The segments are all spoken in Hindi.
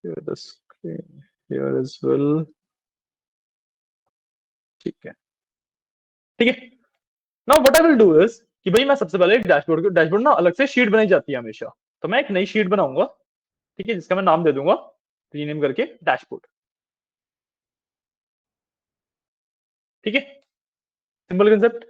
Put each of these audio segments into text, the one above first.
share the screen here as well। ठीक है, ठीक है। Now what I will do is कि भाई मैं सबसे पहले एक डैशबोर्ड ना अलग से शीट बनाई जाती है हमेशा। तो मैं एक नई शीट बनाऊंगा, ठीक है, जिसका मैं नाम दे दूंगा रीनेम करके डैशबोर्ड। ठीक है, सिंपल कंसेप्ट।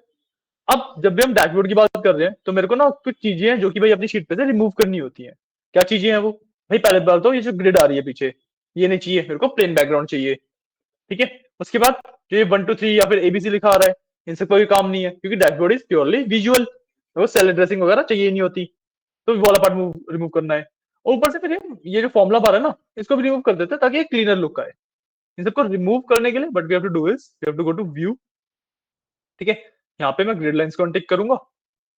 अब जब भी हम डैशबोर्ड की बात कर रहे हैं तो मेरे को ना कुछ चीजें हैं जो कि भाई अपनी शीट पे से रिमूव करनी होती हैं। क्या चीजें हैं वो? भाई पहले बात तो ये जो ग्रिड आ रही है पीछे, ये नहीं चाहिए मेरे को, प्लेन बैकग्राउंड चाहिए। ठीक है, उसके बाद जो ये 1 2 3 या फिर एबीसी लिखा आ रहा है, इनसे कोई काम नहीं है क्योंकि डैशबोर्ड इज प्योरली विजुअल। तो सेल एड्रेसिंग वगैरह चाहिए नहीं होती, तो वो वाला पार्ट रिमूव करना है। और ऊपर से फिर ये जो फॉर्मुला बार है ना, इसको भी रिमूव कर देते हैं ताकि एक क्लीनर लुक आए। इन सबको रिमूव करने के लिए but we have to do is we have to go to view. ठीक है, यहाँ पे मैं ग्रिड लाइंस को अनटिक करूंगा,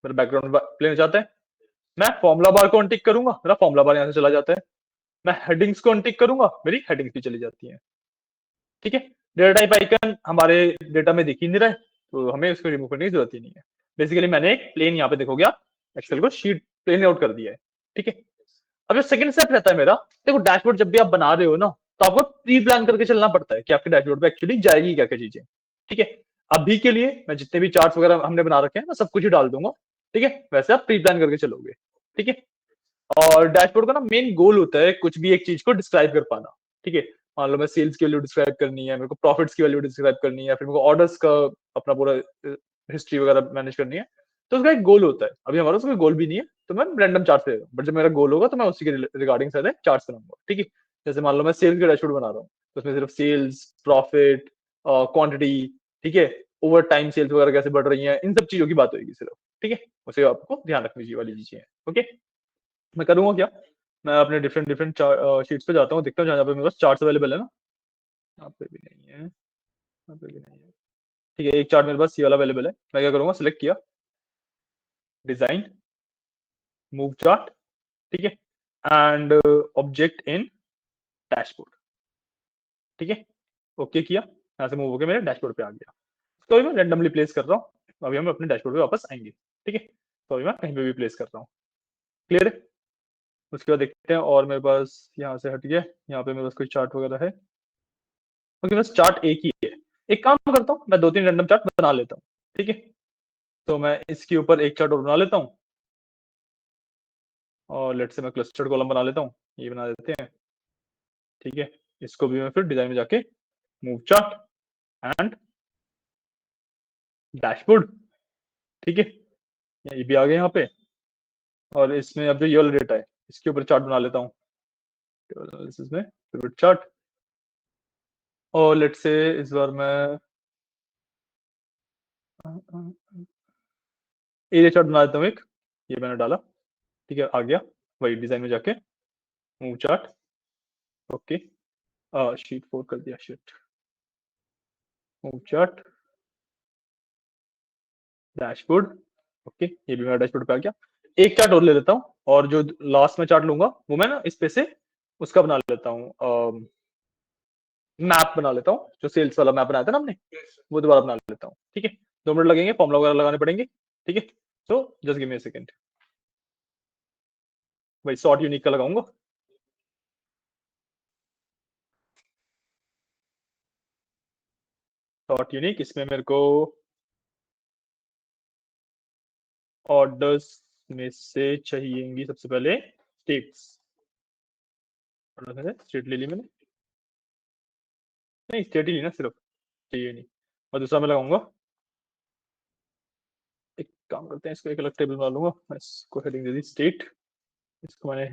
मेरा बैकग्राउंड प्लेन हो जाता है। मैं फॉर्मुला बार को अनटिक करूंगा, मेरा फॉर्मुला बार यहाँ से चला जाता है। मैं हेडिंग्स को अनटिक करूंगा, मेरी हेडिंग्स भी चली जाती है। ठीक है, डेटा टाइप आइकन हमारे डेटा में दिख ही नहीं रहा है, तो हमें उसको रिमूव करने की जरूरत ही नहीं है। बेसिकली मैंने एक प्लेन यहाँ पे देखोगे आप एक्सेल को शीट प्लेन आउट कर दिया है। ठीक है, अब जो सेकंड स्टेप रहता है मेरा, देखो डैशबोर्ड जब भी आप बना रहे हो ना, तो आपको प्री प्लान करके चलना पड़ता है कि आपके डैशबोर्ड पे एक्चुअली जाएगी क्या क्या चीजें। ठीक है, अभी के लिए मैं जितने भी चार्ट्स वगैरह हमने बना रखे हैं मैं सब कुछ ही डाल दूंगा। ठीक है, वैसे आप प्री प्लान करके चलोगे। ठीक है, और डैशबोर्ड का ना मेन गोल होता है कुछ भी एक चीज को डिस्क्राइब कर पाना। ठीक है, मान लो मैं सेल्स की वैल्यू डिस्क्राइब करनी है, मेरे को प्रॉफिट्स की वैल्यू डिस्क्राइब करनी है, फिर मेरे को ऑर्डर्स का अपना पूरा हिस्ट्री वगैरह मैनेज करनी है। तो उसका एक गोल होता है, अभी हमारा उसका गोल भी नहीं है, तो मैं रैंडम चार्ट दे रहा हूँ, बट जब मेरा गोल होगा तो मैं उसी के रिगार्डिंग सारे चार्ट बनाऊंगा। ठीक है, जैसे मान लो मैं सेल्स का डैशबोर्ड बना रहा हूँ, तो उसमें सिर्फ सेल्स, प्रॉफिट, क्वांटिटी, ठीक है, ओवर टाइम सेल्स वगैरह कैसे बढ़ रही है, इन सब चीजों की बात होगी सिर्फ। ठीक है, उसे आपको ध्यान रखनी चाहिए वाली चीजें हैं। ओके, मैं करूंगा क्या, मैं अपने डिफरेंट डिफरेंट शीट्स पे जाता हूँ, देखता हूँ जहाँ पे मेरे पास चार्ट्स अवेलेबल है ना। यहाँ पे भी नहीं है, यहाँ पे भी नहीं है। ठीक है, एक चार्ट मेरे पास ये वाला अवेलेबल है, मैं क्या करूंगा, सिलेक्ट किया, डिजाइन, मूव चार्ट। ठीक है, एंड ऑब्जेक्ट इन डैशबोर्ड। ठीक है, ओके किया, यहाँ से मूव होकर मेरे डैशबोर्ड पे आ गया। तो अभी मैं रैंडमली प्लेस कर रहा हूँ, अभी हम अपने डैशबोर्ड पे वापस आएंगे। ठीक है, तो अभी मैं कहीं पे भी प्लेस कर रहा हूँ। क्लियर है? उसके बाद देखते हैं, और मेरे पास यहाँ से हट गया, यहाँ पे मेरे पास कोई चार्ट वगैरह है? ओके, बस चार्ट एक ही है। एक काम करता हूँ, मैं 2 3 रैंडम चार्ट बना लेता हूँ। ठीक है, तो मैं इसके ऊपर एक चार्ट और बना लेता हूँ, और लेट से मैं क्लस्टर्ड कॉलम बना लेता हूँ, ये बना देते हैं। ठीक है, इसको भी मैं फिर डिजाइन में जाके मूव चार्ट एंड डैशबोर्ड। ठीक है, ये भी आ गया यहाँ पे, और इसमें अब जो ये वाला डेटा है इसके ऊपर चार्ट बना लेता हूँ, इसमें पिवट चार्ट। और लेट से इस बार मैं एरिया चार्ट बना देता हूँ एक, ये मैंने डाला। ठीक है, आ गया, वही डिजाइन में जाके मूव चार्ट। ओके, शीट 4 कर दिया, sheet move chart dashboard. Okay, ये भी मेरा डैशबोर्ड पे आ गया। एक चार्ट और ले लेता हूँ, और जो लास्ट में चार्ट लूंगा वो मैं ना इस पे से उसका बना लेता हूँ, मैप बना लेता हूँ, जो सेल्स वाला मैप बनाया था ना हमने, वो दोबारा बना लेता हूँ। ठीक है, 2 मिनट लगेंगे, फॉर्मुला वगैरह लगाने पड़ेंगे। ठीक है, तो just give me a second, भाई सॉर्ट यूनिक का लगाऊंगा। सॉर्ट यूनिक, इसमें मेरे को ऑर्डर्स में से चाहिएंगी सबसे पहले स्टेट्स। स्टेट ले ली मैंने, नहीं स्टेट ही ली ना सिर्फ, चाहिए नहीं। और दूसरा मैं लगाऊंगा, एक काम करते हैं, इसको एक अलग टेबल बना लूंगा, मैं इसको हेडिंग दे दी स्टेट, इसको मैंने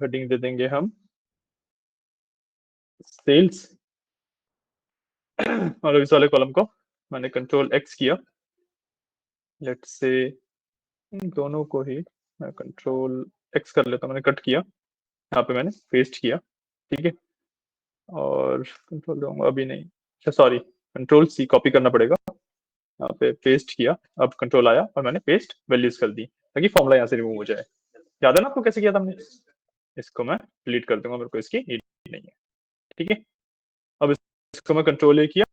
हेडिंग दे देंगे हम सेल्स। और इस वाले कॉलम को मैंने कंट्रोल एक्स किया, लेट से इन दोनों को ही मैं कंट्रोल एक्स कर लेता हूँ, मैंने कट किया, यहाँ पे मैंने पेस्ट किया। ठीक है, और कंट्रोल दूंगा अभी नहीं, अच्छा सॉरी, कंट्रोल सी कॉपी करना पड़ेगा, यहाँ पे पेस्ट किया, अब कंट्रोल आया और मैंने पेस्ट वैल्यूज कर दी ताकि फॉर्मुला यहाँ से रिमूव हो जाए। याद है ना आपको कैसे किया था हमने? इसको मैं डिलीट कर दूंगा, मेरे को इसकी नीड नहीं है। ठीक है, अब इसको मैं कंट्रोल ए किया,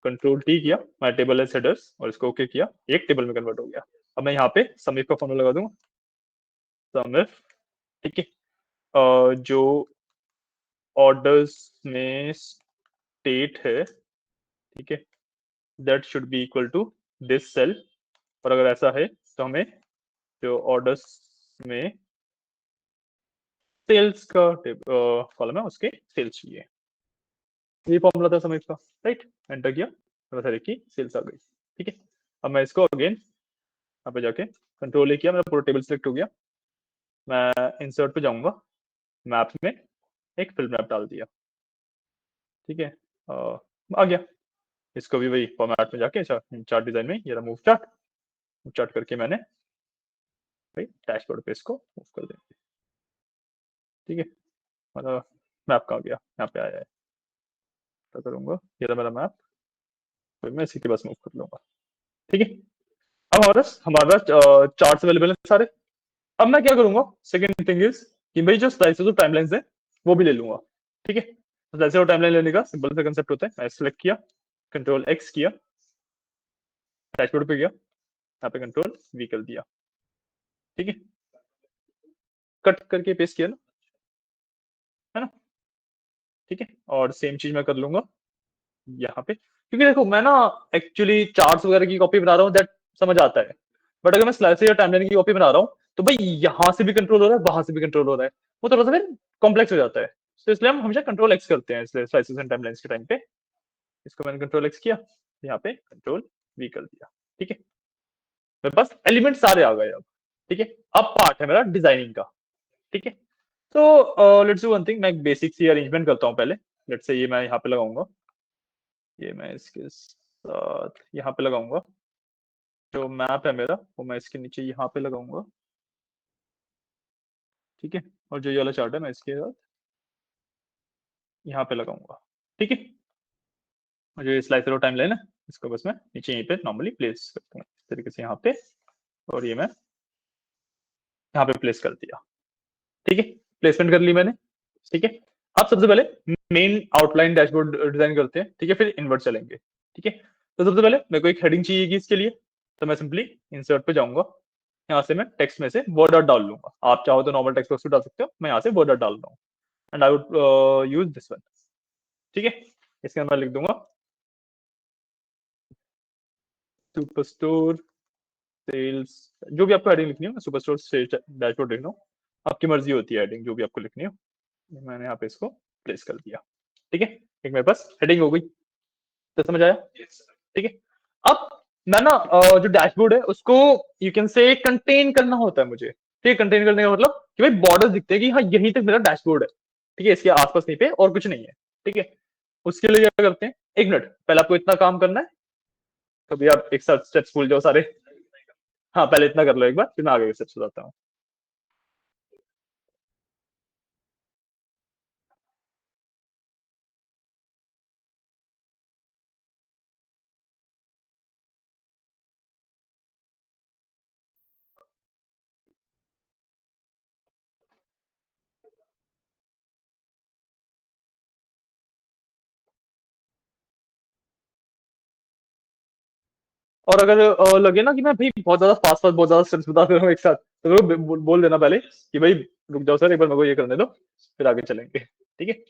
कंट्रोल टी किया, माई टेबल एज हेडर्स, और इसको ओके किया, एक टेबल में कन्वर्ट हो गया। अब मैं यहाँ पे समीफ का फॉर्मूला लगा दूंगा, समीफ। ठीक है, जो ऑर्डर्स में स्टेट है, ठीक है, that should be equal to this cell. और अगर ऐसा है तो हमें जो ऑर्डर्स में सेल्स का कॉलम है उसके सेल्स चाहिए। ये फॉर्मूला था समय का, राइट। एंटर किया, पता देखिए सेल्स आ गई, ठीक है। अब मैं इसको अगेन यहाँ पे जाके कंट्रोल ए किया, मेरा पूरा टेबल सिलेक्ट हो गया। मैं इंसर्ट पे जाऊंगा, मैप में एक फिल मैप डाल दिया, ठीक है। आ गया। इसको भी वही फॉर्मेट में जाके चार्ट डिजाइन में ये मूव चार्ट, मूव चार्ट करके मैंने भाई डैशबोर्ड पे इसको मूव कर देंगे, ठीक है। मतलब मैप कहाँ गया, यहाँ पे आया है, क्या करूंगा, ये रहा मेरा मैप, तो मैं इसी के पास मूव कर लूंगा, ठीक है। अब हमारा चार्ट्स अवेलेबल है सारे। अब मैं क्या करूंगा, सेकंड थिंग इज कि भाई जो स्लाइसेस और टाइमलाइंस है वो भी ले लूंगा, ठीक है। स्लाइसेस और टाइमलाइन लेने का सिंपल सा कंसेप्ट होता है, मैं सिलेक्ट किया, कंट्रोल एक्स किया, डैशबोर्ड पे गया, यहाँ पे कंट्रोल वी कर दिया, ठीक है। कट करके पेस्ट किया ना, है ना, ठीक है। और सेम चीज मैं कर लूंगा यहाँ पे, क्योंकि देखो मैं ना एक्चुअली चार्ट्स वगैरह की कॉपी बना रहा हूँ, दैट समझ आता है। बट अगर मैं स्लाइसेस या टाइमलाइन की कॉपी बना रहा हूँ तो भाई यहाँ से भी कंट्रोल हो रहा है, वहां से भी कंट्रोल हो रहा है, वो थोड़ा सा फिर कॉम्प्लेक्स हो जाता है। तो इसलिए हम हमेशा कंट्रोल एक्स करते हैं इसलिए स्लाइसेस एंड टाइमलाइंस के टाइम पे। इसको मैंने कंट्रोल एक्स किया, यहाँ पे कंट्रोल वी कर दिया, ठीक है। मेरे पास एलिमेंट सारे आ गए अब, ठीक है। अब पार्ट है मेरा डिजाइनिंग का, ठीक है। तो लेट्स डू वन थिंग, मैं एक बेसिक सी अरेंजमेंट करता हूँ पहले। लेट्स से ये मैं यहाँ पे लगाऊंगा, ये मैं इसके साथ यहाँ पे लगाऊंगा, जो मैप है मेरा वो मैं इसके नीचे यहाँ पे लगाऊंगा, ठीक है। और जो ये वाला चार्ट है मैं इसके साथ यहाँ पे लगाऊंगा, ठीक है। और जो ये स्लाइसर और टाइमलाइन है इसको बस मैं नीचे यहीं पे नॉर्मली प्लेस करता हूँ इस तरीके से यहाँ पे, और ये मैं यहाँ पे प्लेस कर दिया, ठीक है। प्लेसमेंट कर ली मैंने, ठीक है। अब सबसे पहले मेन आउटलाइन डैशबोर्ड डिजाइन करते हैं, ठीक है, फिर इनवर्ट चलेंगे, ठीक है। तो सबसे पहले मेरे को एक हेडिंग चाहिए इसके लिए, तो मैं सिंपली इंसर्ट पे जाऊंगा, यहाँ से मैं टेक्स्ट में से वर्ड आउट डाल लूंगा। आप चाहो तो नॉर्मल टेक्स्ट बॉक्स में डाल सकते हो, मैं यहाँ से वर्ड आउट डाल रहा हूँ, and I would use this one, ठीक है। इसके अंदर लिख दूंगा सुपर स्टोर सेल्स, जो भी आपको हेडिंग लिखनी हो, सुपर स्टोर सेल्स डैशबोर्ड लिख लो, आपकी मर्जी होती है हेडिंग जो भी आपको लिखनी हो। मैंने यहाँ पे इसको प्लेस कर दिया, ठीक है। एक मेरे पास हेडिंग हो गई, तो समझ आया, ठीक है। अब मैं ना जो डैशबोर्ड है उसको यू कैन से कंटेन करना होता है मुझे, ठीक है। कंटेन करने का मतलब कि भाई बॉर्डर दिखते हैं कि हाँ यहीं तक मेरा डैशबोर्ड है, ठीक है, इसके आसपास नहीं पे और कुछ नहीं है, ठीक है। उसके लिए क्या करते हैं, एक मिनट पहले आपको इतना काम करना है, कभी आप एक साथ स्टेप्स भूल जाओ सारे। हाँ पहले इतना कर लो एक बार, फिर मैं आगे के स्टेप्स बताता हूँ। और अगर लगे ना कि मैं भाई बहुत ज्यादा फास्ट फास्ट बहुत ज्यादा स्टेप्स बता दे रहा हूँ एक साथ, तो बोल देना पहले कि भाई रुक जाओ सर, एक बार मेरे को ये करने दो, फिर आगे चलेंगे, ठीक है।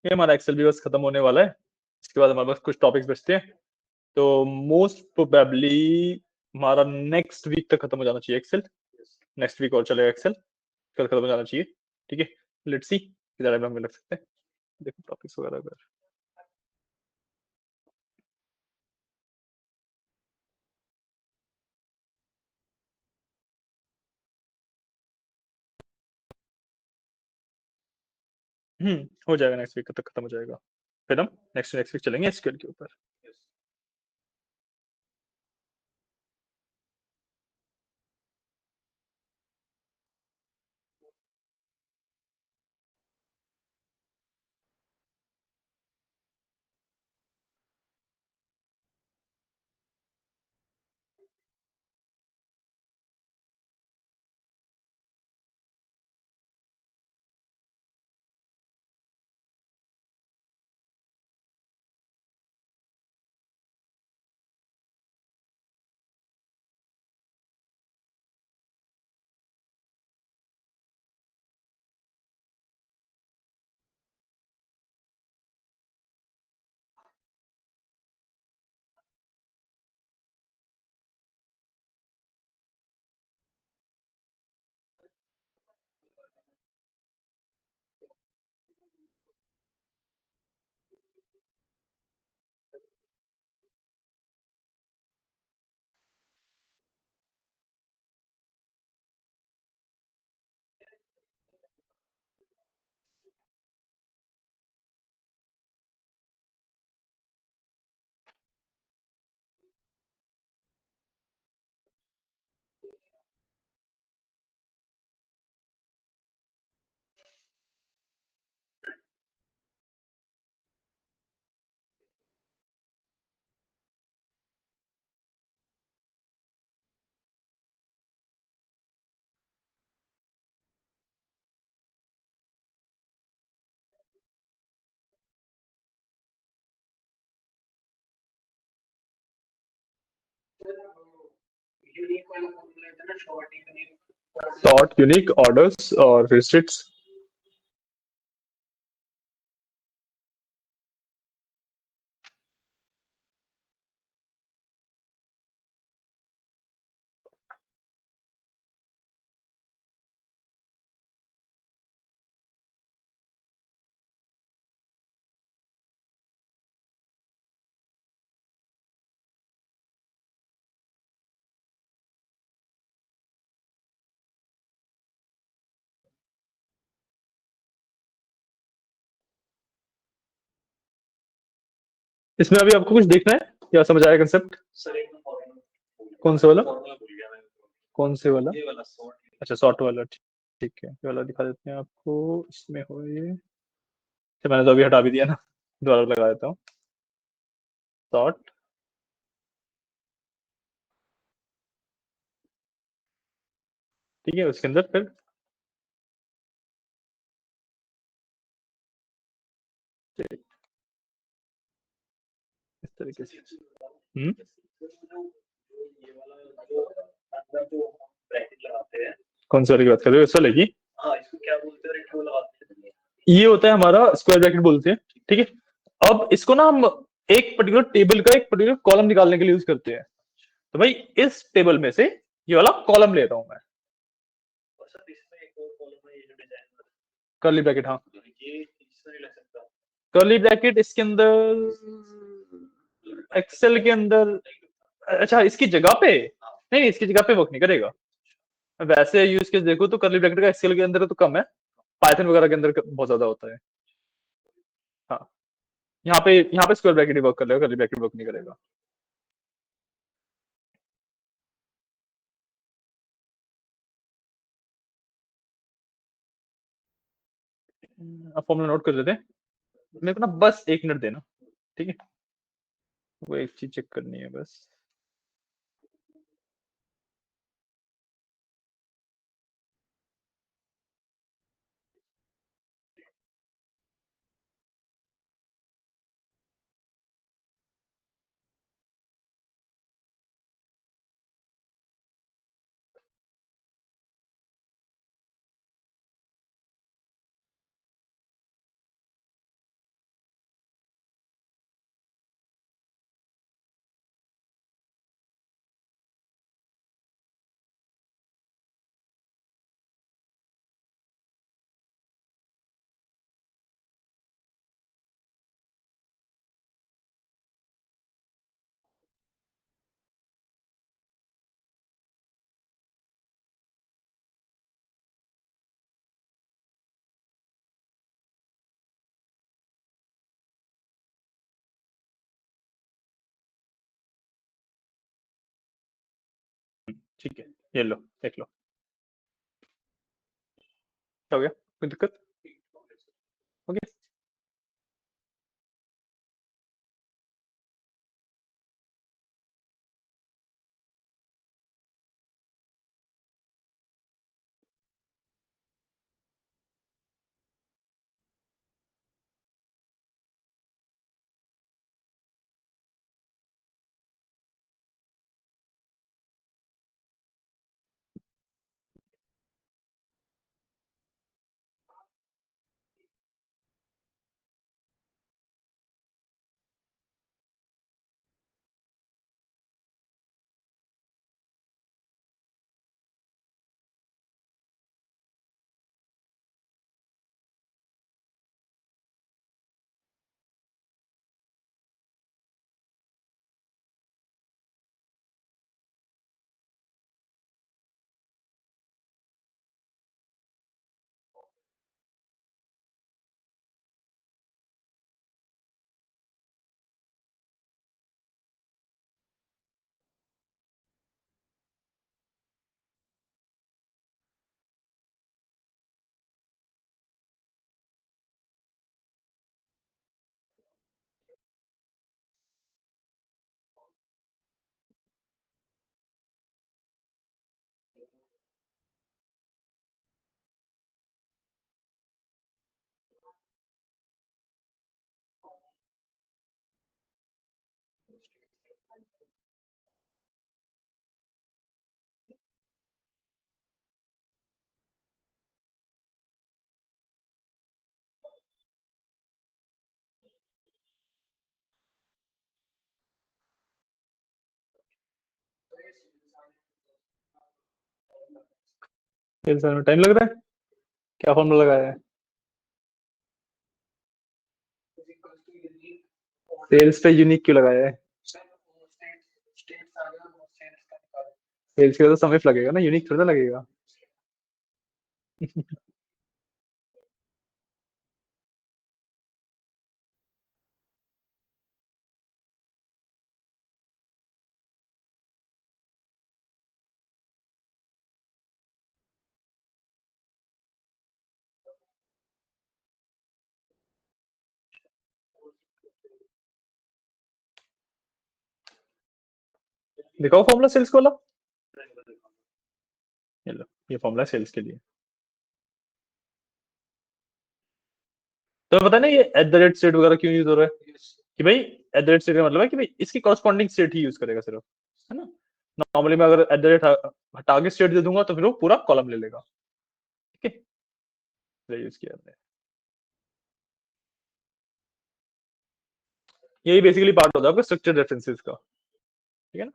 ये हमारा एक्सेल भी बस खत्म होने वाला है, इसके बाद हमारे पास कुछ टॉपिक्स बचते हैं। तो मोस्ट प्रोबेबली हमारा नेक्स्ट वीक तक खत्म हो जाना चाहिए एक्सेल, नेक्स्ट वीक और चलेगा एक्सेल, कल खत्म हो जाना चाहिए, ठीक है। लेट्स सी किधर हम लग सकते हैं, देखो टॉपिक्स वगैरह अगर हो जाएगा, नेक्स्ट वीक तक खत्म हो जाएगा, फिर हम नेक्स्ट नेक्स्ट वीक चलेंगे एसक्यूएल के ऊपर। सॉर्ट, यूनिक, ऑर्डर्स और रिस्ट्रिक्ट्स। इसमें अभी आपको कुछ देखना है या समझ आया कंसेप्ट? कौन से वाला? कौन से वाला? अच्छा, सॉर्ट वाला, ठीक है, ये वाला दिखा देते हैं आपको। इसमें हो ये, अच्छा, मैंने तो अभी हटा भी दिया ना, दोबारा लगा देता हूँ। सॉर्ट, ठीक है, उसके अंदर फिर इस तरीके से। हम्म। कौन से वाले की बात कर रहे हो, इस वाले की? ये होता है हमारा स्क्वायर ब्रैकेट बोलते हैं, ठीक है। अब इसको ना हम एक पर्टिकुलर टेबल का एक पर्टिकुलर कॉलम निकालने के लिए यूज करते हैं। तो भाई इस टेबल में से ये वाला कॉलम ले रहा हूं मैं। कर्ली ब्रैकेट, हाँ। कर्ली ब्रैकेट इसके अंदर, एक्सेल के अंदर, अच्छा इसकी जगह पे नहीं, इसकी जगह पे वर्क नहीं करेगा। वैसे यूज केस देखो तो कर्ली ब्रैकेट का एक्सेल के अंदर तो कम है, पाइथन वगैरह के अंदर बहुत ज्यादा होता है। हाँ, यहाँ पे स्क्वायर ब्रैकेट ही वर्क कर लेगा, कर्ली ब्रैकेट वर्क नहीं करेगा। अब फॉर्मूला नोट कर लेते हैं। मेरे को ना बस 1 मिनट देना, ठीक है, वो एक चीज चेक करनी है बस। ठीक है, ये लो, देख लो, क्या हो गया, कोई दिक्कत? ओके। सेल्स में टाइम लग रहा है। क्या फॉर्मूला लगाया है? सेल्स पे यूनिक क्यों लगाया है? सेल्स के तो समय लगेगा ना, यूनिक थोड़ा लगेगा। दिखाओ फॉर्मूला सेल्स वाला। ये लो, ये फॉर्मूला सेल्स के लिए। तो पता नहीं ये एट द रेट स्टेट वगैरह क्यों यूज हो रहा है, कि भाई एट द रेट स्टेट का मतलब है कि भाई इसकी कॉरस्पॉन्डिंग स्टेट ही यूज करेगा सिर्फ, है ना। नॉर्मली मैं अगर एट द रेट हटा के स्टेट दे दूंगा तो फिर वो पूरा कॉलम ले लेगा। ठीक है, ये यूज किया हमने। यही बेसिकली पार्ट होता है आपका स्ट्रक्चर रेफरेंसेस का। ठीक है ना।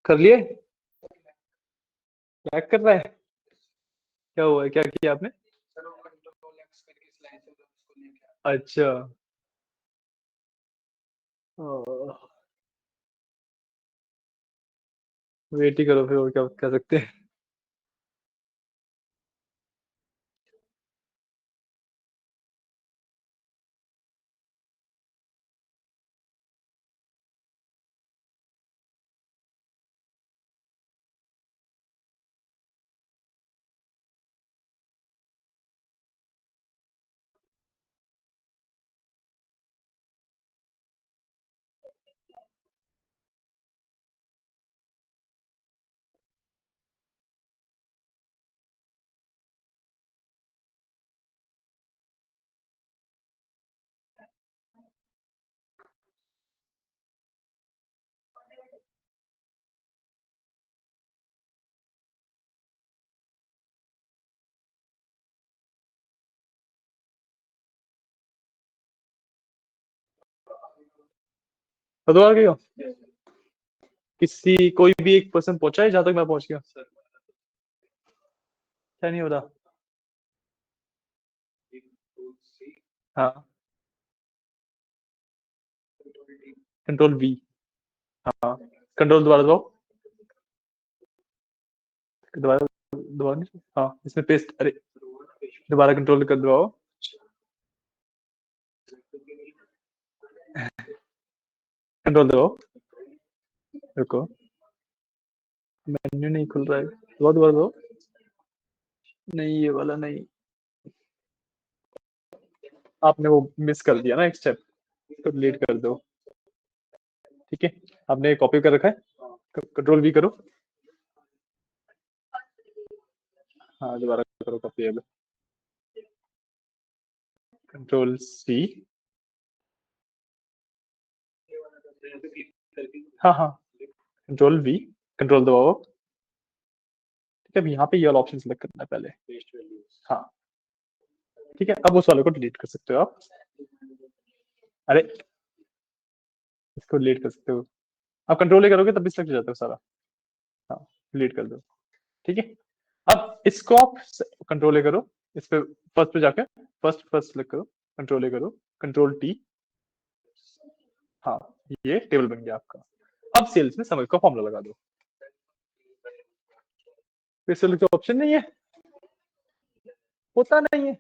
कर लिए। लैग कर रहा है। क्या हुआ है, क्या किया आपने? अच्छा। वेट ही करो फिर, और क्या कर सकते हैं। तो आ गई हो? किसी कोई भी एक पर्सन पहुंचा है जहां तक मैं पहुंच गया? क्या नहीं हो रहा? हाँ। Control we. हाँ। कंट्रोल दोबारा दबाओ। दोबारा। दोबारा नहीं, हाँ इसमें पेस्ट, अरे दोबारा कंट्रोल कर दबाओ। कंट्रोल दबाओ। रुको, मेन्यू नहीं खुल रहा है, दोबारा दोबारा दो। नहीं, ये वाला नहीं। आपने वो मिस कर दिया ना एक स्टेप, इसको डिलीट कर दो। ठीक है, आपने कॉपी कर रखा है, कंट्रोल भी करो। हाँ दोबारा करो कॉपी अब। Control C. हाँ हाँ, कंट्रोल वी। कंट्रोल दबाओ। ठीक है, अब यहाँ पे ये वाला ऑप्शन सेलेक्ट करना है पहले। हाँ। ठीक है, अब उस वाले को डिलीट कर सकते हो आप। अरे, इसको डिलीट कर सकते हो। आप कंट्रोल ही करोगे तब भी सिलेक्ट हो जाता है सारा। हाँ, डिलीट कर दो। ठीक है, अब इसको आप कंट्रोल करो। इस पे फर्स्ट पे जाके फर्स्ट फर्स्ट सेलेक्ट करो, कंट्रोल करो, कंट्रोल टी। हाँ, ये टेबल बन गया आपका। अब सेल्स में समय का फॉर्मूला लगा दो। फिर से लिखो, ऑप्शन नहीं है, होता नहीं है।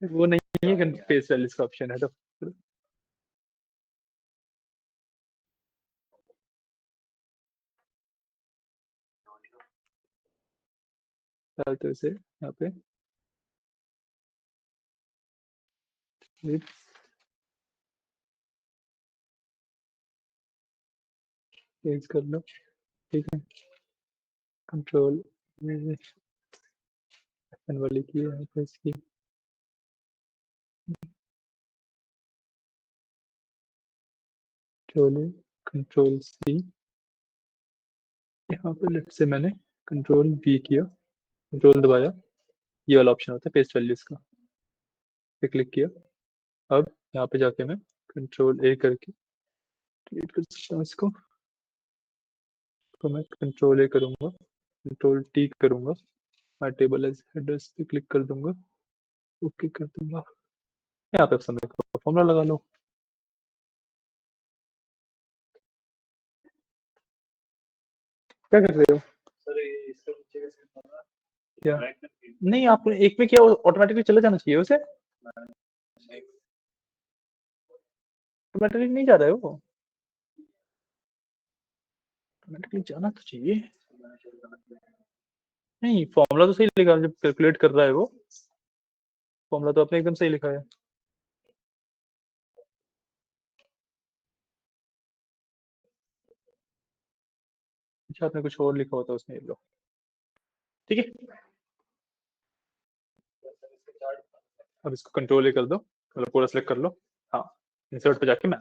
वो नहीं है, फेस वैल्यूज का ऑप्शन है तो। डालते हैं इसे यहाँ पे, चेंज कर लो। ठीक है, कंट्रोल वाली की है तो इसकी। Control control C. यहाँ पे लेफ्ट से मैंने कंट्रोल वी किया, कंट्रोल दबाया, ये वाला ऑप्शन होता है पेस्ट वैल्यूज का, पे क्लिक किया। अब यहाँ पे जाके मैं कंट्रोल ए करके डिलीट कर सकता हूँ इसको। तो मैं कंट्रोल ए करूंगा, कंट्रोल टी करूंगा, मैं टेबल एज हेडर्स पे क्लिक कर दूंगा, ओके कर दूंगा। यहाँ पे समय का फॉर्मूला लगा लो। क्या कर रहे हो? क्या? नहीं, आपने एक में किया, ऑटोमेटिकली चले जाना चाहिए उसे। ऑटोमेटिकली नहीं जा रहा है वो, ऑटोमेटिकली जाना तो चाहिए। नहीं, फॉर्मूला तो सही लिखा है, जब कैलकुलेट कर रहा है वो, फॉर्मूला तो आपने एकदम सही लिखा है। अच्छा, आपने कुछ और लिखा होता उसमें, लो। ठीक है, अब इसको कंट्रोल कर दो, मतलब पूरा सेलेक्ट कर लो। हाँ, इंसर्ट पे जाके मैं,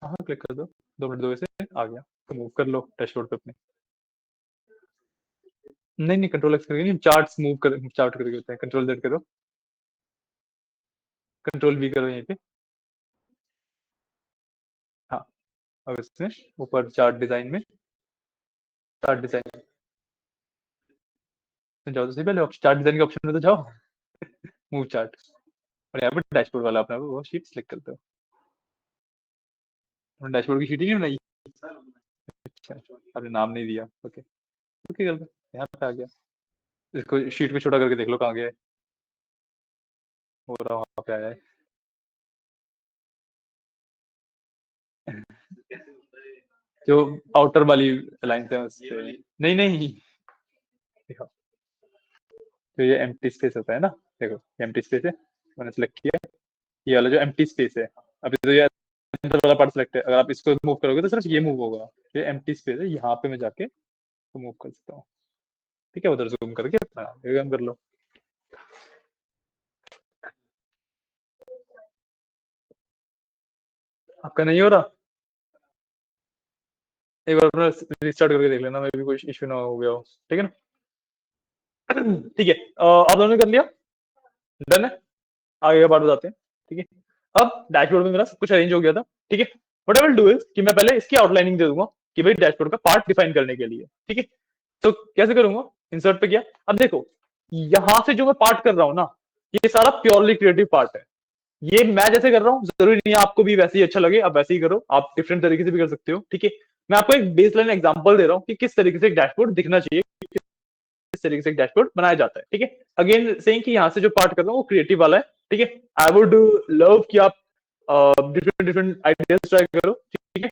हाँ क्लिक कर दो, 2 मिनट दो इसे, आ गया। तो मूव कर लो डैशबोर्ड पे अपने। नहीं नहीं, कंट्रोल एक्स करके नहीं, चार्ट्स मूव कर, चार्ट करके होता है, कंट्रोल जेड करो। कंट्रोल भी करो यहीं पे। हाँ, अब इसमें ऊपर चार्ट डिजाइन में, चार्ट डिजाइन में जाओ तो सही, पहले चार्ट डिजाइन के ऑप्शन में तो जाओ, मूव चार्ट, और यहाँ पे डैशबोर्ड वाला अपना वो शीट सिलेक्ट करते हो। डैशबोर्ड की शीट ही नहीं बनाई? अच्छा, आपने नाम नहीं दिया, ओके ओके, गलत यहाँ पे आ गया। इसको शीट में छोटा करके देख लो कहाँ गया है, हो रहा वहाँ पे आया है। जो आउटर वाली लाइन है उससे नहीं नहीं, देखो तो ये एम्प्टी स्पेस होता है ना, देखो एम्प्टी स्पेस है, मैंने सेलेक्ट किया, ये वाला जो एम्प्टी स्पेस है, अभी तो ये अंदर वाला पार्ट सेलेक्ट है, अगर आप इसको मूव करोगे तो सिर्फ ये मूव होगा, ये एम्प्टी स्पेस है, यहाँ पे मैं जाके तो मूव कर सकता हूँ। ठीक है, उधर जूम करके अपना ये काम कर लो। आपका नहीं हो रहा, एक बार अपना रिस्टार्ट करके देख लेना, मैं भी कोई इश्यू ना हो गया हो, ठीक है ना। ठीक है, आप दोनों ने कर लिया, डन है, आगे का पार्ट बताते हैं। ठीक है, अब डैशबोर्ड में मेरा सब कुछ अरेंज हो गया था। ठीक है, what I will do is कि मैं पहले इसकी आउटलाइनिंग दे दूंगा कि भाई डैशबोर्ड का पार्ट डिफाइन करने के लिए। ठीक है, तो कैसे करूंगा, इंसर्ट पे गया, अब देखो यहां से जो मैं पार्ट कर रहा हूं ना, ये सारा प्योरली क्रिएटिव पार्ट है। ये मैं जैसे कर रहा हूँ जरूरी नहीं है आपको भी वैसे ही अच्छा लगे, आप वैसे ही करो, आप डिफरेंट तरीके से भी कर सकते हो। ठीक है, मैं आपको एक बेसलाइन एग्जांपल दे रहा हूँ कि किस तरीके से एक डैशबोर्ड दिखना चाहिए, किस तरीके से एक डैशबोर्ड बनाया जाता है। ठीक है, अगेन सेइंग कि यहाँ से जो पार्ट कर रहा हूँ वो क्रिएटिव वाला है। ठीक है, आई वुड लव कि आप डिफरेंट डिफरेंट आइडियाज ट्राई करो। ठीक है,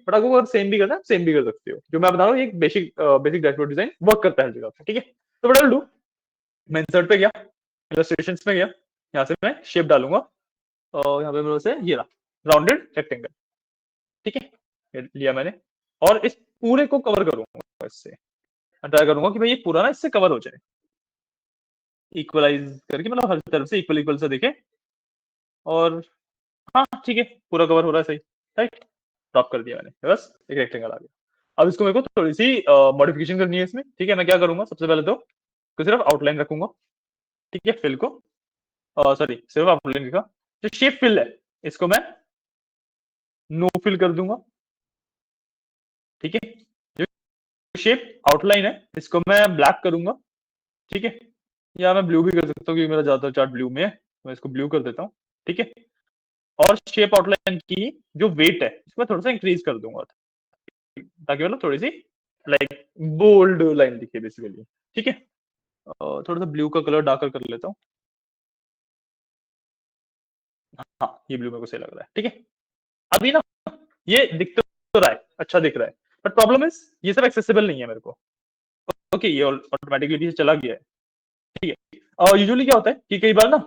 बट अगर सेम भी करना है सेम भी कर सकते हो, जो मैं बता रहा हूँ एक basic basic dashboard design work करता है हर जगह पे। ठीक है, तो बड़ा डू, मैं इंसर्ट पे गया, इलस्ट्रेशन में गया, यहाँ से मैं शेप डालूंगा, और यहाँ पे मेरे से ये रहा राउंडेड रेक्टेंगल। ठीक है, ये लिया मैंने, और इस पूरे को कवर करूंगा इससे, ट्राई करूंगा कि भाई ये पूरा ना इससे कवर हो जाए, इक्वलाइज करके, मतलब हर तरफ से इक्वल इक्वल से दिखे। और हाँ ठीक है, पूरा कवर हो रहा है सही, राइट, ड्रॉप कर दिया मैंने, बस एक रेक्टेंगल आ गया। अब इसको मेरे को थोड़ी सी मॉडिफिकेशन करनी है इसमें। ठीक है, मैं क्या करूंगा, सबसे पहले तो सिर्फ आउटलाइन रखूंगा। ठीक है, फिल को सॉरी सिर्फ आउटलाइन का जो शेप फिल है इसको मैं नो फिल कर दूंगा। ठीक है, जो शेप आउटलाइन है इसको मैं ब्लैक करूंगा। ठीक है, या मैं ब्लू भी कर सकता हूँ क्योंकि मेरा ज्यादातर चार्ट ब्लू में है, मैं इसको ब्लू कर देता हूँ। ठीक है, और शेप आउटलाइन की जो वेट है इसको मैं थोड़ा सा इंक्रीज कर दूंगा, ताकि मतलब थोड़ी सी लाइक बोल्ड लाइन दिखे बेसिकली। ठीक है, थोड़ा सा ब्लू का कलर डार्कर कर लेता हूँ। हाँ, ये ब्लू मेरे को सही लग रहा है। ठीक है, अभी ना ये दिख तो रहा है, अच्छा दिख रहा है, बट प्रॉब्लम इज ये सब एक्सेसिबल नहीं है मेरे को। ओके, ये ऑटोमेटिकली पीछे चला गया है। ठीक है, और यूजुअली क्या होता है कि कई बार ना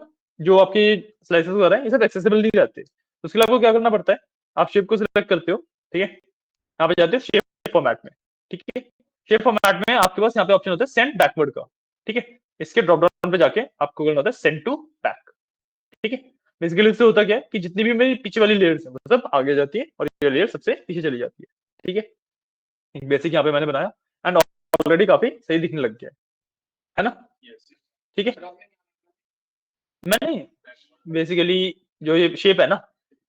जो आपके स्लाइसेस वगैरह हैं ये सब एक्सेसिबल नहीं रहते, तो उसके लिए आपको क्या करना पड़ता है, आप शेप को सिलेक्ट करते हो। ठीक है, यहाँ पे जाते हो शेप फॉर्मेट में। ठीक है, शेप फॉर्मेट में आपके पास यहाँ पे ऑप्शन होता है सेंड बैकवर्ड का। ठीक है, इसके ड्रॉप डाउन पे जाके आपको करना होता है सेंड टू बैक। ठीक है, बेसिकली इससे होता क्या है कि जितनी भी मेरी पीछे वाली लेयर्स है वो सब आगे जाती है और ये लेयर सबसे पीछे चली जाती है। ठीक है, एक बेसिक यहाँ पे मैंने बनाया, एंड ऑलरेडी काफी सही दिखने लग गया है ना। ठीक है, मैंने बेसिकली जो ये शेप है ना,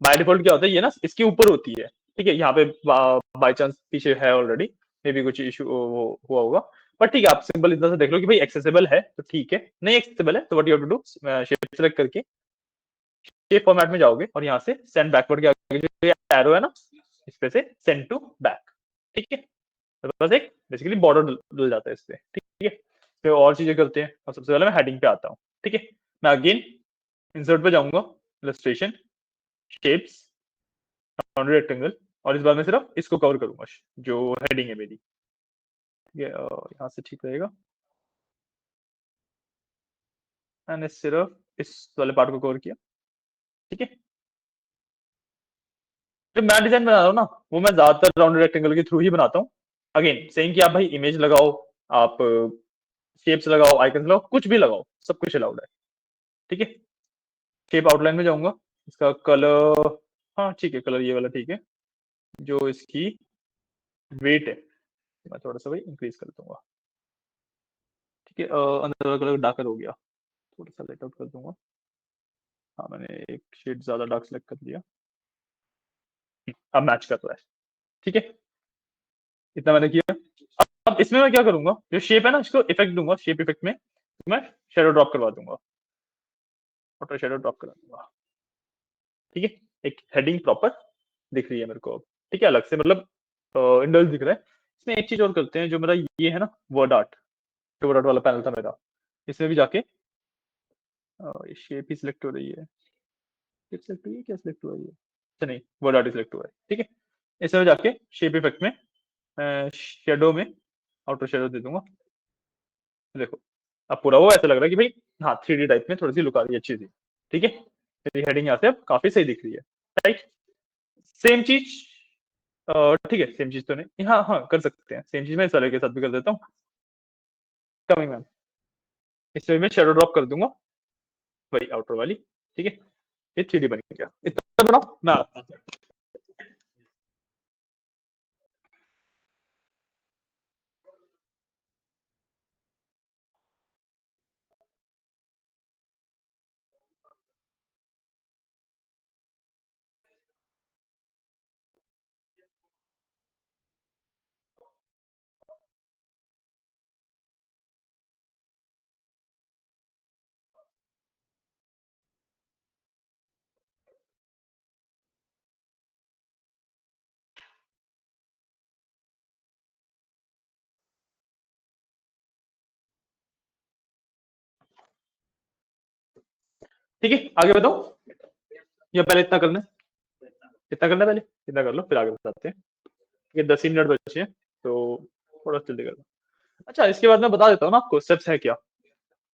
बाय डिफॉल्ट क्या होता है, ये ना इसके ऊपर होती है। ठीक है, यहाँ पे बाय चांस पीछे है ऑलरेडी, मे बी कुछ इशू हुआ होगा, बट ठीक है, आप सिंपल इतना से देख लो कि भाई एक्सेसिबल है तो ठीक है, नहीं एक्सेसिबल है तो what you have to do, shape select करके शेप फॉर्मेट में जाओगे और यहाँ से सेंड बैकवर्ड के आगे जो एरो है ना, इस पे से सेंड टू बैक। ठीक है, तो बस एक बेसिकली बॉर्डर डल जाता है इससे। ठीक है, तो और चीजें करते हैं, और सबसे पहले मैं हेडिंग पे आता हूँ। ठीक है, मैं अगेन इंसर्ट पे जाऊंगा, इलस्ट्रेशन, शेप्स, बाउंड्री रेक्टेंगल, और इस बार मैं सिर्फ इसको कवर करूंगा जो हेडिंग है मेरी। ठीक है, यहाँ से ठीक रहेगा, मैंने सिर्फ इस वाले पार्ट को कवर किया। ठीक है, जो मैं डिजाइन बना रहा हूँ ना वो मैं ज्यादातर राउंड रेक्टेंगल के थ्रू ही बनाता हूँ। अगेन सेम कि आप भाई इमेज लगाओ, आप शेप्स लगाओ, आइकन लगाओ, कुछ भी लगाओ, सब कुछ अलाउड है। ठीक है, शेप आउटलाइन में जाऊंगा, इसका कलर, हाँ ठीक है, कलर ये वाला ठीक है, जो इसकी वेट है मैं थोड़ा सा भाई इंक्रीज कर दूंगा। ठीक है, अंदर वाला कलर डार्कर हो गया, थोड़ा सा लेट आउट कर दूंगा। हाँ, मैंने एक शेड ज्यादा डार्क सेलेक्ट कर लिया। अब मैच कर रहा है, ठीक है, इतना मैंने किया। अब इसमें मैं क्या करूंगा, जो शेप है ना, इसको इफेक्ट दूंगा, शेप इफेक्ट में मैं शेडो ड्रॉप करवा दूंगा, ऑटो शेडो ड्रॉप करा दूंगा, ठीक है। एक हेडिंग प्रॉपर दिख रही है मेरे को अब, ठीक है, अलग से, मतलब इंडल्ज दिख रहा है। इसमें एक चीज और करते हैं, जो मेरा ये है ना वर्ड आर्ट, जो वर्ड आर्ट वाला पैनल था मेरा, इसमें भी जाके ये शेप ही सिलेक्ट हो रही है, शेप सिलेक्ट हुई है, क्या सिलेक्ट हुआ है ये, अच्छा नहीं, वर्ड आर्ट सिलेक्ट हुआ है, ठीक है। इसमें जाके शेप इफेक्ट में शेडो में आउटर शेडो दे दूंगा। देखो अब पूरा वो ऐसा लग रहा है कि भाई हाँ 3D टाइप में थोड़ी सी लुक आ रही है अच्छी सी, ठीक है। मेरी हेडिंग यहाँ से अब काफी सही दिख रही है, राइट। सेम चीज, ठीक है, सेम चीज तो नहीं, हाँ हाँ कर सकते हैं, सेम चीज मैं इस वाले के साथ भी कर देता हूँ, कमिंग मैम। इसमें मैं शेडो ड्रॉप कर दूंगा, वही आउटर वाली, ठीक है। ये 3D बन गया, इतना बनाओ मैं आता हूँ। ठीक है, आगे बताओ, या पहले इतना करना है, इतना करना है पहले, इतना कर लो फिर आगे बताते हैं। ये 10 ही मिनट बचे हैं, तो थोड़ा जल्दी कर लो। अच्छा, इसके बाद मैं बता देता हूँ ना आपको स्टेप्स है क्या,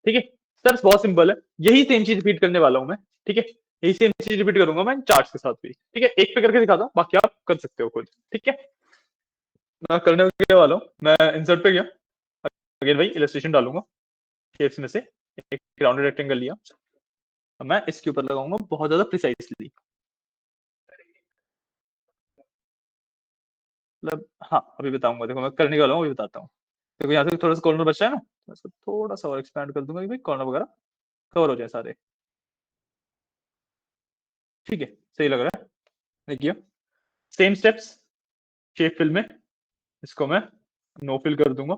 ठीक है। स्टेप्स बहुत सिंपल है, यही सेम चीज रिपीट करने वाला हूँ मैं, ठीक है। यही सेम चीज रिपीट करूंगा मैं चार्ट्स के साथ भी, ठीक है। एक पे करके दिखाता हूँ, बाकी आप कर सकते हो खुद, ठीक है। मैं करने के वाला हूँ, मैं इंसर्ट पे गया, अगेन भाई इलस्ट्रेशन डालूंगा, शेप्स में से एक राउंडेड रेक्टेंगल लिया, अब मैं इसके ऊपर लगाऊंगा बहुत ज्यादा प्रिसाइसली, मतलब हाँ अभी बताऊंगा, देखो मैं करने वाला हूँ, अभी बताता हूँ। देखो यहाँ से थोड़ा सा कॉर्नर बचा है ना, तो इसको थोड़ा सा और एक्सपैंड कर दूंगा कि भाई कॉर्नर वगैरह कवर हो जाए सारे, ठीक है, सही लग रहा है। देखिए सेम स्टेप्स, शेप फिल में इसको मैं नो फिल कर दूंगा,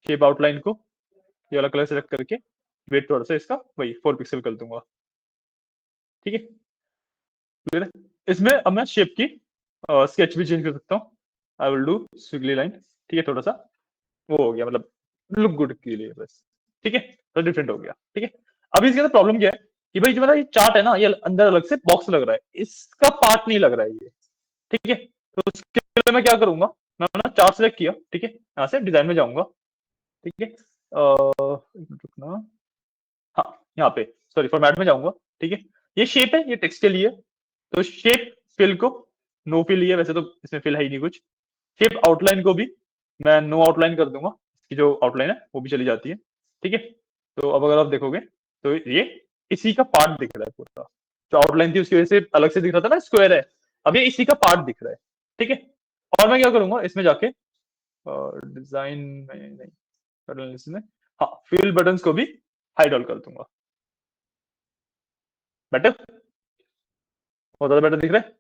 शेप आउटलाइन को ये वाला कलर सेलेक्ट करके वेट थोड़ा सा इसका वही 4 पिक्सल कर दूंगा, ठीक है, क्लियर है। इसमें अब मैं शेप की स्केच भी चेंज कर सकता हूँ, आई विल डू स्विगली लाइन, ठीक है, थोड़ा सा वो हो गया, मतलब लुक गुड के लिए बस, ठीक है, तो डिफरेंट हो गया, ठीक है। अभी इसके अंदर प्रॉब्लम क्या है कि भाई जो मेरा ये चार्ट है ना, ये अंदर अलग से बॉक्स लग रहा है, इसका पार्ट नहीं लग रहा है ये, ठीक है। तो उसके लिए मैं क्या करूंगा, मैं अपना चार्ट सेलेक्ट किया, ठीक है, यहाँ से डिजाइन में जाऊंगा, ठीक है, एक मिनट रुकना, हाँ यहाँ पे सॉरी फॉर्मेट में जाऊंगा, ठीक है। ये शेप है, ये टेक्स्ट के लिए, तो शेप फिल को नो फिल ही है वैसे तो, इसमें फिल है ही नहीं कुछ। शेप आउटलाइन को भी मैं नो आउटलाइन कर दूंगा, इसकी जो आउटलाइन है वो भी चली जाती है, ठीक है। तो अब अगर आप देखोगे तो ये इसी का पार्ट दिख रहा है पूरा, जो आउटलाइन थी उसकी वजह से अलग से दिख रहा था ना स्क्वायर है, अब ये इसी का पार्ट दिख रहा है, ठीक है। और मैं क्या करूंगा इसमें जाके डिजाइन में नहीं, इसमें हाँ फिल बटन्स को भी हाइड ऑल कर दूंगा, बेटर, बहुत ज्यादा बेटर दिख रहा है।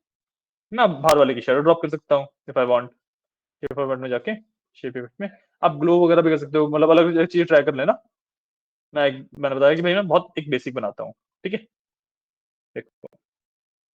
मैं अब बाहर वाले की शेडो ड्रॉप कर सकता हूँ if I want, shape format में जाके शेप इफेक्ट में आप ग्लो वगैरह भी कर सकते हो, मतलब अलग अलग चीज ट्राई कर लेना। मैंने बताया कि भाई मैं बहुत एक बेसिक बनाता हूँ, ठीक है। देखो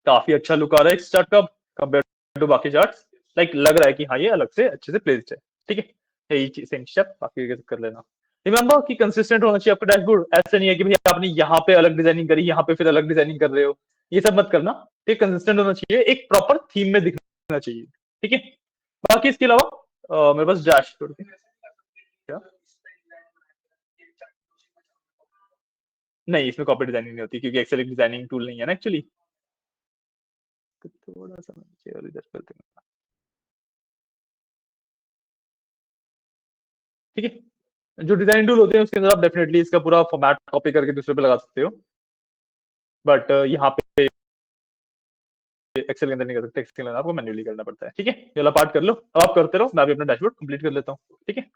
काफी अच्छा लुक आ रहा है इस चार्ट का कंपेयर टू बाकी चार्ट्स, लाइक लग रहा है कि हाँ ये अलग से अच्छे से प्लेस्ड है, ठीक है। यही चीज सेम स्टेप बाकी कर लेना। रिमेंबर कि कंसिस्टेंट होना चाहिए आपका डैशबोर्ड, ऐसा नहीं है कि भाई आपने यहाँ पे अलग डिजाइनिंग करी, यहाँ पे फिर अलग डिजाइनिंग कर रहे हो, ये सब मत करना, ठीक, कंसिस्टेंट होना चाहिए, एक प्रॉपर थीम में दिखना चाहिए, ठीक है। बाकी इसके अलावा मेरे पास डैशबोर्ड क्या, नहीं इसमें कॉपी डिजाइनिंग नहीं होती क्योंकि एक्सेल एक डिजाइनिंग टूल नहीं है ना एक्चुअली, तो थोड़ा सा नीचे और इधर कर देंगे, ठीक है। जो डिजाइन टूल होते हैं उसके अंदर आप डेफिनेटली इसका पूरा फॉर्मेट कॉपी करके दूसरे पे लगा सकते हो, बट यहाँ पे एक्सेल के अंदर नहीं कर सकते, एक्सेल के अंदर आपको मैन्युअली करना पड़ता है, ठीक है। ये वाला पार्ट कर लो, अब आप करते रहो, मैं भी अपना डैशबोर्ड कंप्लीट कर लेता हूँ, ठीक है।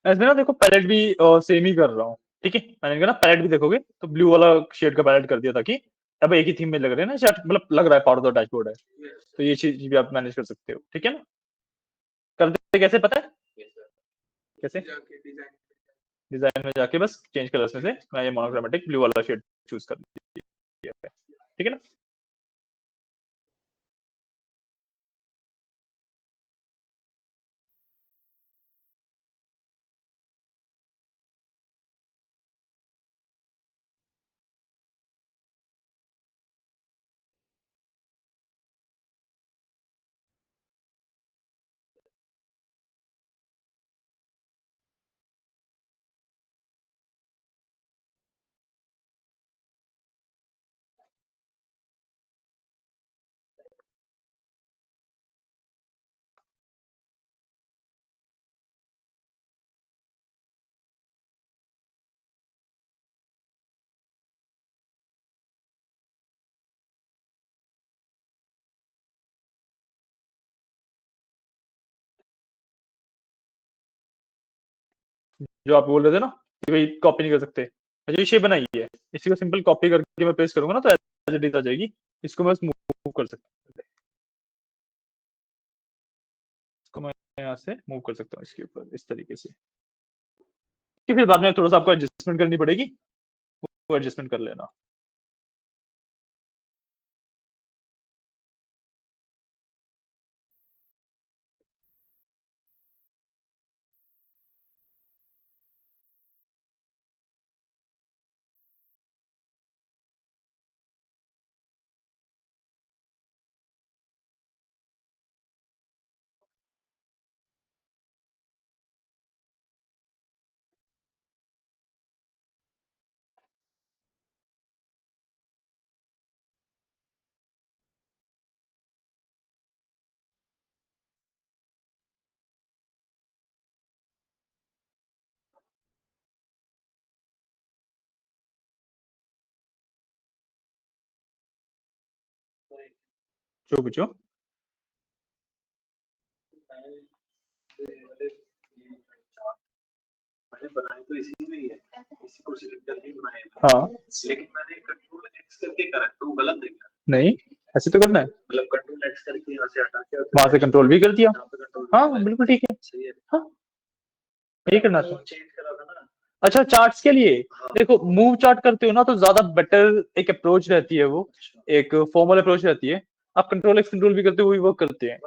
इसमें ना देखो पैलेट भी सेम ही कर रहा हूँ। ठीक है, मैंने कहा ना पैलेट भी देखोगे तो ब्लू वाला शेड का पैलेट कर दिया ताकि अब एक ही थीम में लग रहे हैं ना शायद, मतलब लग रहा है पाउडर द डैशबोर्ड है, तो ये चीज भी आप मैनेज कर सकते हो। ठीक है ना, करते कैसे पता है कैसे, डिजाइन में जाके बस चेंज कलर्स में से मैं ये मोनोक्रोमेटिक ब्लू वाला शेड चूज कर दिया है। ठीक है ना, जो आप बोल रहे थे ना कि भाई कॉपी नहीं कर सकते, जो ये शेप बनाई है इसी को सिंपल कॉपी करके मैं पेस्ट करूंगा ना तो एज इट इज आ जाएगी। इसको मैं मूव कर सकता हूँ, इसको मैं यहाँ से मूव कर सकता हूँ इसके ऊपर इस तरीके से, कि फिर बाद में थोड़ा सा आपको एडजस्टमेंट करनी पड़ेगी, वो एडजस्टमेंट कर लेना। जो पूछो। मैंने बनाए तो इसी में ही है, इसी को सिलेक्ट करके ही बनाए हैं। हाँ, लेकिन मैंने कंट्रोल एक्स करके करा है, तो वो गलत है क्या? नहीं, ऐसे तो करना है, मतलब कंट्रोल एक्स करके यहाँ से हटा के वहां से कंट्रोल भी कर दिया। हाँ बिल्कुल ठीक है, सही है। हाँ यही करना था, चेंज करा था ना। अच्छा चार्ट्स के लिए, हाँ। देखो मूव चार्ट करते हो ना तो ज्यादा बेटर एक अप्रोच रहती है वो, एक फॉर्मल अप्रोच रहती है। आप कंट्रोल एक्स कंट्रोल भी करते हो वही वर्क करते हैं।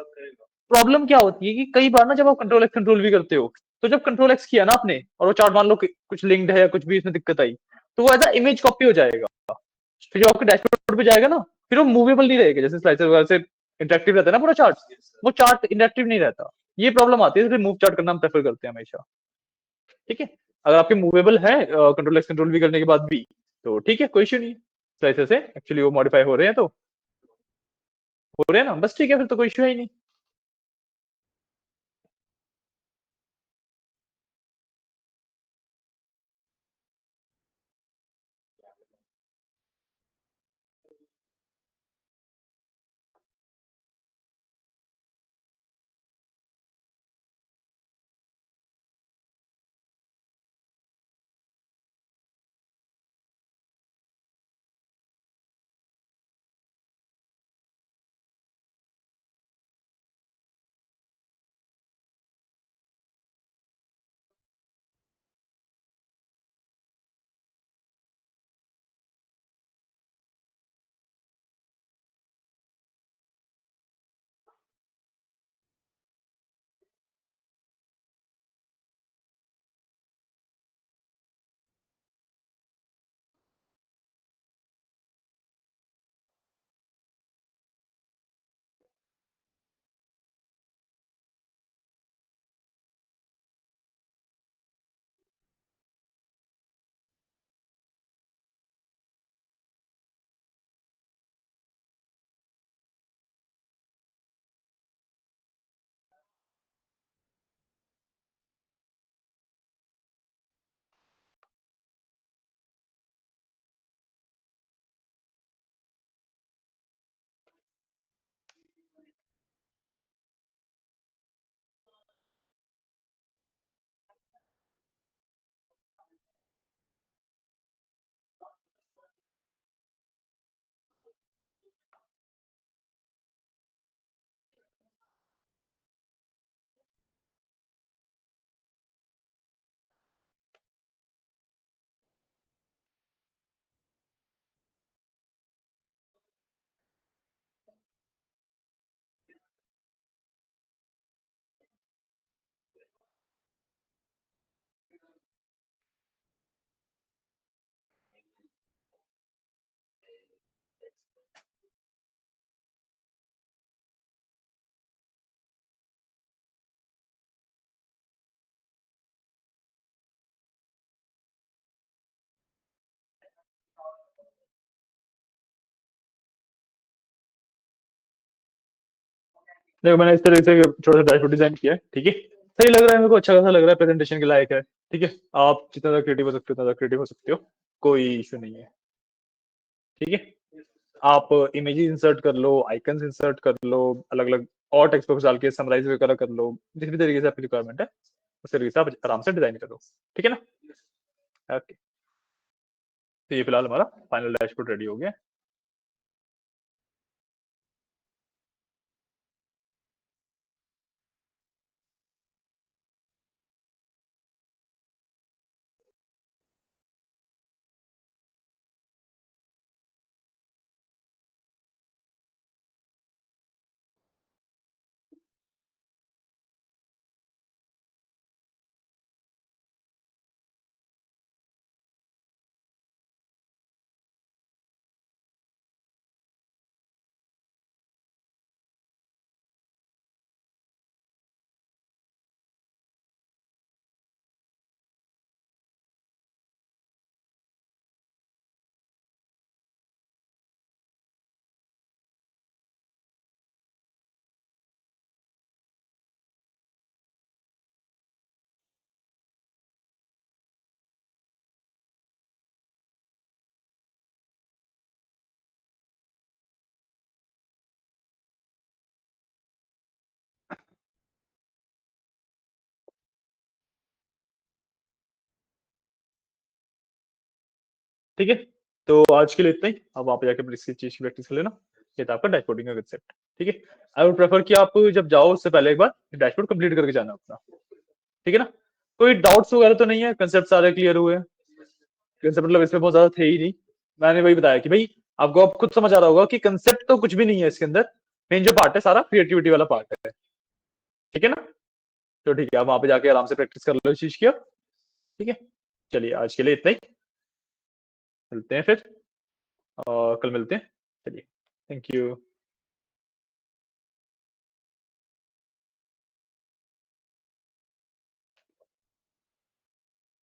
प्रॉब्लम क्या होती है कि कई बार ना जब आप कंट्रोल एक्स कंट्रोल भी करते हो तो जब कंट्रोल एक्स किया ना आपने और वो चार्ट मान लो कि कुछ लिंक्ड है या कुछ भी इसमें दिक्कत आई, तो वो एज इमेज कॉपी हो जाएगा। फिर जो आपके डैशबोर्ड पे जाएगा ना फिर वो मूवेबल नहीं रहेगा, जैसे स्लाइसर वगैरह से इंटरेक्टिव रहता है ना पूरा चार्ट, वो चार्ट इंटरेक्टिव नहीं रहता। ये प्रॉब्लम आती है, इसलिए मूव चार्ट करना हम प्रेफर करते हैं हमेशा। ठीक है, अगर आपके मूवेबल है कंट्रोल एक्स कंट्रोल भी करने के बाद भी तो ठीक है, कोई इश्यू नहीं। स्लाइसर से एक्चुअली वो मॉडिफाई हो रहे हैं तो हो रहे हैं ना, बस ठीक है, फिर तो कोई इश्यू है ही नहीं। देखो मैंने इस तरह से छोटा सा डैशबोर्ड डिजाइन किया है, ठीक है, सही लग रहा है मेरे को, अच्छा खासा लग रहा है, प्रेजेंटेशन के लायक है, ठीक है। आप जितना ज्यादा क्रिएटिव हो सकते हो उतना ज्यादा क्रिएटिव हो सकते हो, कोई इशू नहीं है, ठीक है। आप इमेजेस इंसर्ट कर लो, आइकन्स इंसर्ट कर लो, अलग अलग और टेक्स्ट बॉक्स डाल के समराइज वगैरह कर लो, जिस भी तरीके से आपकी रिक्वायरमेंट है उस तरीके से आप आराम से डिजाइन करो, ठीक है ना। ओके, तो ये फिलहाल हमारा फाइनल डैशबोर्ड रेडी हो गया। ठीक है, तो आज के लिए इतना ही। अब वहां पे जाके इसकी चीज की प्रैक्टिस कर लेना। ये था आपका डैशबोर्डिंग का कंसेप्ट, ठीक है। आई वुड प्रेफर कि आप जब जाओ उससे पहले एक बार डैशबोर्ड कंप्लीट करके जाना अपना, ठीक है ना। कोई डाउट्स वगैरह तो नहीं है, कंसेप्ट सारे क्लियर हुए हैं। कंसेप्ट मतलब इसमें बहुत ज्यादा थे ही नहीं, मैंने वही बताया कि भाई आपको अब खुद समझ आ रहा होगा कि कंसेप्ट तो कुछ भी नहीं है इसके अंदर, मेन जो पार्ट है सारा क्रिएटिविटी वाला पार्ट है, ठीक है ना। तो ठीक है, आप वहां पे जाके आराम से प्रैक्टिस कर लो इस चीज की अब, ठीक है। चलिए आज के लिए इतना ही, मिलते हैं फिर, और कल मिलते हैं। चलिए, थैंक यू।